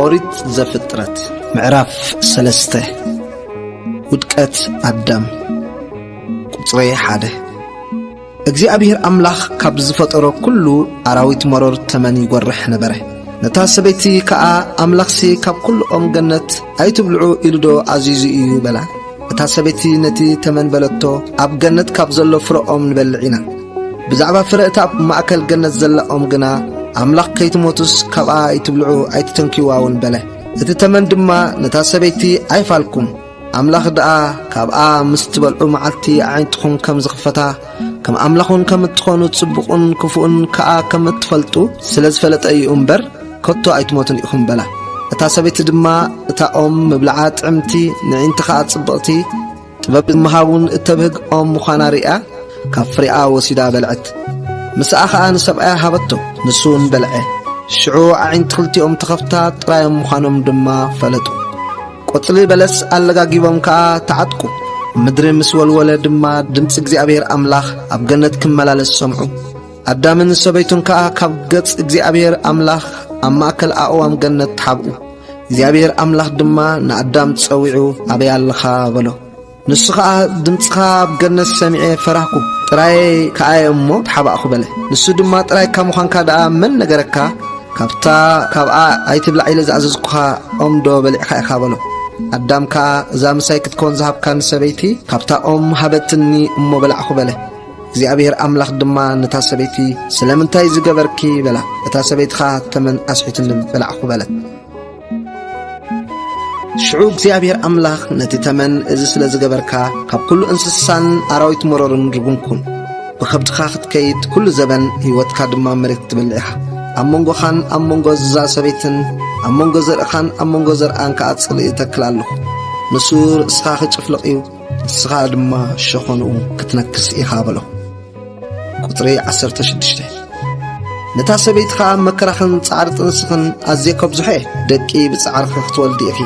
ኦሪት ዘፍጥረት ምዕራፍ 3 ውድቀት አዳም ቁጥር 1 እግዚአብሔር አምላኽ ካብ ዝፈጠሮ ኩሉ አራዊት መሮር ተመን ይጎርሕ ነበረ ነታ ሰበይቲ ከኣ አምላኽሲ ካብ ኩሉ ኦም ገነት ኣይትብልዑ ኢሉዶ አዚዙ እዩ በላ እታ ሰበይቲ ነቲ ተመን በለቶ ኣብ ገነት ካብ ዘሎ ፍረኦም ንበልዕ ኢና ብዛዕባ ፍረ እታ ማእከል ገነት ዘላ ኦም ግና አምላኽ ከይትሞቱስ ካብኣ ኣይትብልዑ ኣይትተንኪዋውን በለ እቲ ተመን ድማ ነታ ሰበይቲ ኣይፋልኩም አምላኽ ደኣ ካብኣ ምስ ትበልዑ መዓልቲ ዓይንትኹም ከም ዝኽፈታ ከም አምላኹን ከም እትኾኑ ጽቡቕን ክፉእን ከኣ ከም እትፈልጡ ስለ ዝፈለጠ እዩ እምበር ከቶ ኣይትሞቱን ኢኹም በላ እታ ሰበይቲ ድማ እታ ኦም ምብልዓ ጥዕምቲ ንዒንቲ ከኣ ጽብቕቲ ጥበብ ዝመሃቡን እተብህግ ኦም ምዃና ሪኣ ካብ ፍሪኣ ወሲዳ በልዐት مساء خان سبعة هبطو نسون بلعه شعو عين تخلتيهم تخفتا ترايم مخانم دما فلتو قطلي بلس ألغاقيبهم كا تعدكو مدري مسوال ولا دما دمس اكزيابير أملاخ أبغنت كمالا للسمعو أدامن سبيتون كا كابغت اكزيابير أملاخ أما أكل أعوام غنت حابو اكزيابير أملاخ دما نأدام تسويعو أبي اللخا بلو نسخا دمسخا بغنت سمعي فراكو ጥራይ ካአየሞ ተሓባእኹ በለ ንሱ ድማ ጥራይ ካምዃንካ ደኣ መን ነገረካ ካብኣ ኣይትብልዕ ኢለ ዝኣዘዝኩኻ ኦም ዶ በሊዕኻ ኢኻ በሎ ኣዳም ከዓ እዛ ምሳይ ክትኮን ዝሃብካን ሰበይቲ ካብታ ኦም ሃበትኒ እሞ በላዕኹ በለ እግዚአብሔር ኣምላኽ ድማ ነታ ሰበይቲ ስለምንታይ ዝገበርኪ በላ እታ ሰበይትኻ ተመን ኣስሒትኒ በላዕኹ በለ ሽዑ እግዚአብሔር አምላኽ ነቲ ተመን እዚ ስለ ዝገበርካ ካብ ኩሉ እንስሳን አራዊት መሮርን ርጉምኩን ብኸብድኻ ክትከይድ ኩሉ ዘበን ህይወትካ ድማ መሬት ትበልዕ ኢኻ ኣብ መንጎኻን ኣብ መንጎ እዛ ሰበይትን ኣብ መንጎ ዘርእኻን ኣብ መንጎ ዘርአን ከዓ ጽልኢ ተክል ኣለኹ ንሱ ርእስኻ ክጭፍልቕ እዩ ንስኻ ድማ ሸኾንኡ ክትነክስ ኢኻ በሎ ቁጥሪ 16 ነታ ሰበይትኻ መከራኽን ጻዕሪ ጥንስኽን ኣዝየ ከብዝሖ ደቂ ብጻዕርኺ ክትወልዲ ኢኺ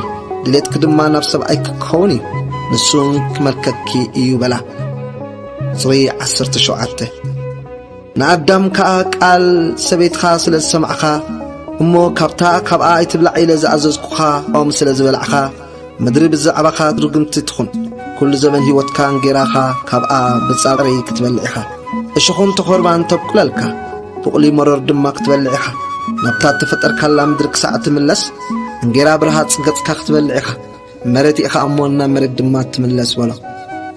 ድሌትክ ድማ ናብ ሰብኣይ ክኸውን እዩ ንሱን ክመልከኪ እዩ በላ ቁጥሪ 17 ንኣዳም ከዓ ቃል ሰበይትኻ ስለ ዝሰማዕኻ እሞ ካብኣ ኣይትብላዕ ኢለ ዝኣዘዝኩኻ ኦም ስለ ዝበልዕኻ ምድሪ ብዛዕባኻ ድርግምቲ ትኹን ኩሉ ዘመን ህይወትካ እንጌራኻ ካብኣ ብጻዕሪ ክትበልዕ ኢኻ እሾኹን ተኾርባን ተብቁለልካ ብቑሊ መሮር ድማ ክትበልዕ ኢኻ ናብታ ተፈጠርካላ ምድሪ ክሳዕ ትምለስ እንጌራ ብርሃ ጽገጽካ ክትበልዕ ኢኻ መሬት ኢኻ እሞና መሬት ድማ ትምለስ በሎ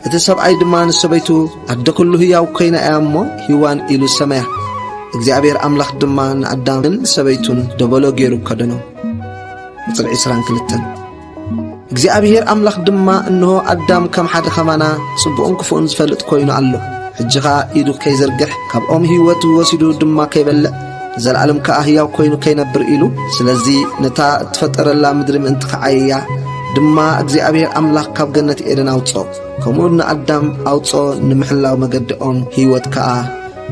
እቲ ሰብኣይ ድማ ንሰበይቱ ኣደ ኩሉ ህያው ኮይና እያ እሞ ህዋን ኢሉ ሰመያ እግዚአብሔር ኣምላኽ ድማ ንኣዳምን ሰበይቱን ደበሎ ገይሩ ከደኖ ቁጥሪ 22 እግዚአብሔር ኣምላኽ ድማ እንሆ ኣዳም ከም ሓደ ኸማና ጽቡቕን ክፉእን ዝፈልጥ ኮይኑ ኣሎ ሕጂኻ ኢዱ ከይዘርግሕ ካብ ኦም ህይወት ወሲዱ ድማ ከይበልዕ زلعلم كأهيا وكوينو كينبر إلو سلزي نتا تفترلا مدري من تخعيا دما እግዚአብሔር አምላኽ ካብ ገነት ኤደን አውጾ ከሞና አዳም አውጾ ንምሕላው መገድኦም ህይወት ከኣ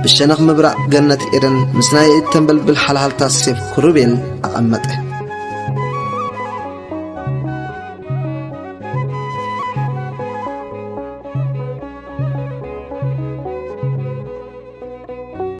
ብሸነኽ ምብራቅ ገነት ኤደን ምስናይ ተንበልብል ሓልሃልታ ሴፍ ኩሩቤል አቀመጠ